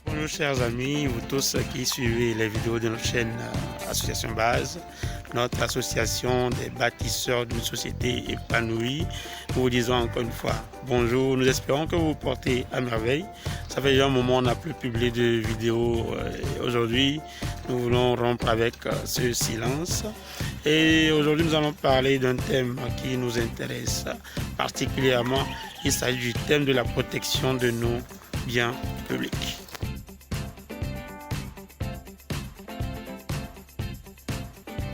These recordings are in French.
Bonjour chers amis, vous tous qui suivez les vidéos de notre chaîne Association Base, notre association des bâtisseurs d'une société épanouie. Nous vous disons encore une fois bonjour, nous espérons que vous vous portez à merveille. Ça fait déjà un moment qu'on n'a plus publié de vidéos. Aujourd'hui, nous voulons rompre avec ce silence. Et aujourd'hui, nous allons parler d'un thème qui nous intéresse particulièrement. Il s'agit du thème de la protection de nos biens publics.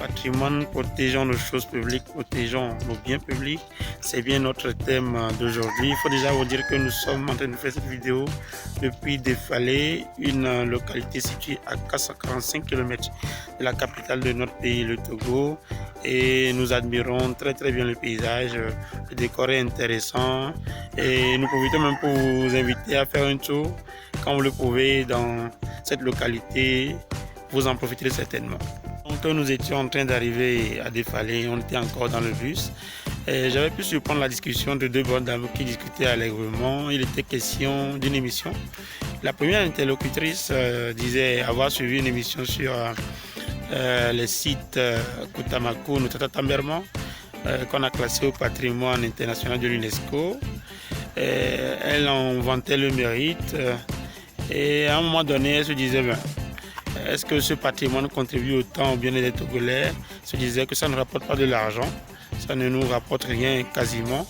Patrimoine, protégeons nos choses publiques, protégeons nos biens publics. C'est bien notre thème d'aujourd'hui. Il faut déjà vous dire que nous sommes en train de faire cette vidéo depuis Défalé, une localité située à 445 km de la capitale de notre pays, le Togo. Et nous admirons très bien le paysage. Le décor est intéressant. Et nous profitons même pour vous inviter à faire un tour. Quand vous le pouvez dans cette localité, vous en profiterez certainement. Donc nous étions en train d'arriver à Défalé, on était encore dans le bus. J'avais pu surprendre la discussion de deux bonnes dames qui discutaient allègrement. Il était question d'une émission. La première interlocutrice disait avoir suivi une émission sur les sites Koutamako, Noutata-Tamberman, qu'on a classé au patrimoine international de l'UNESCO. Elle en vantait le mérite et à un moment donné, elle se disait est-ce que ce patrimoine contribue autant au bien-être des Togolais? Se disait que ça ne rapporte pas de l'argent, ça ne nous rapporte rien quasiment.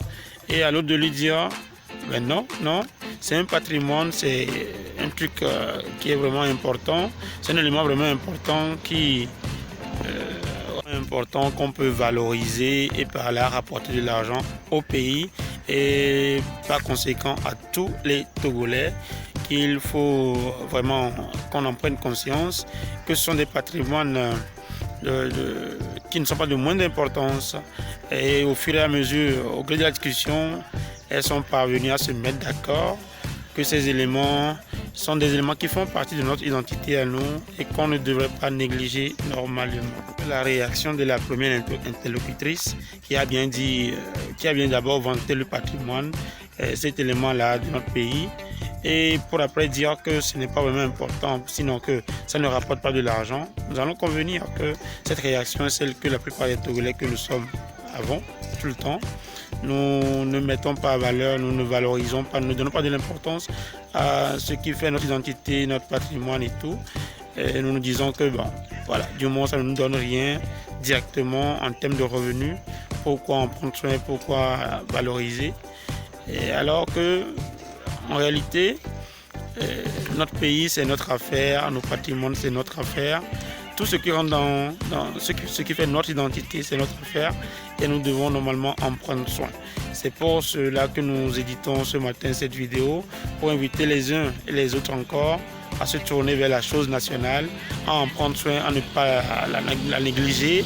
Et à l'autre de lui dire, non, c'est un patrimoine, c'est un truc qui est vraiment important, c'est un élément vraiment important qu'on peut valoriser et par là rapporter de l'argent au pays et par conséquent à tous les Togolais. Il faut vraiment qu'on en prenne conscience que ce sont des patrimoines qui ne sont pas de moins d'importance. Et au fur et à mesure, au gré de la discussion, elles sont parvenues à se mettre d'accord que ces éléments sont des éléments qui font partie de notre identité à nous et qu'on ne devrait pas négliger normalement. La réaction de la première interlocutrice qui a bien d'abord vanté le patrimoine, cet élément-là de notre pays, et pour après dire que ce n'est pas vraiment important, sinon que ça ne rapporte pas de l'argent. Nous allons convenir que cette réaction est celle que la plupart des Togolais que nous sommes avons tout le temps. Nous ne mettons pas à valeur, nous ne valorisons pas, nous ne donnons pas de l'importance à ce qui fait notre identité, notre patrimoine et tout. Et nous nous disons que voilà, du moins ça ne nous donne rien directement en termes de revenus. Pourquoi en prendre soin, pourquoi valoriser? Et alors que en réalité, notre pays c'est notre affaire, nos patrimoines c'est notre affaire. Tout ce qui rentre dans ce qui fait notre identité, c'est notre affaire et nous devons normalement en prendre soin. C'est pour cela que nous éditons ce matin cette vidéo, pour inviter les uns et les autres encore à se tourner vers la chose nationale, à en prendre soin, à ne pas la négliger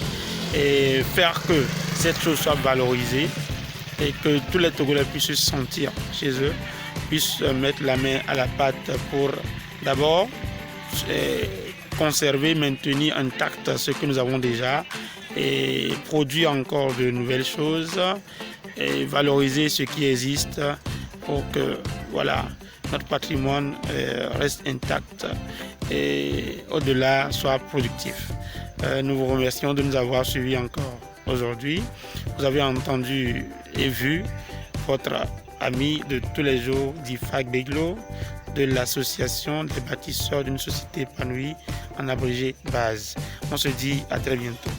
et faire que cette chose soit valorisée et que tous les Togolais puissent se sentir chez eux, puissent mettre la main à la pâte pour d'abord conserver, maintenir intact ce que nous avons déjà et produire encore de nouvelles choses et valoriser ce qui existe pour que voilà, notre patrimoine reste intact et au-delà soit productif. Nous vous remercions de nous avoir suivis encore aujourd'hui. Vous avez entendu et vu votre ami de tous les jours d'Ifak Beglo, de l'association des bâtisseurs d'une société épanouie, en abrégé Base. On se dit à très bientôt.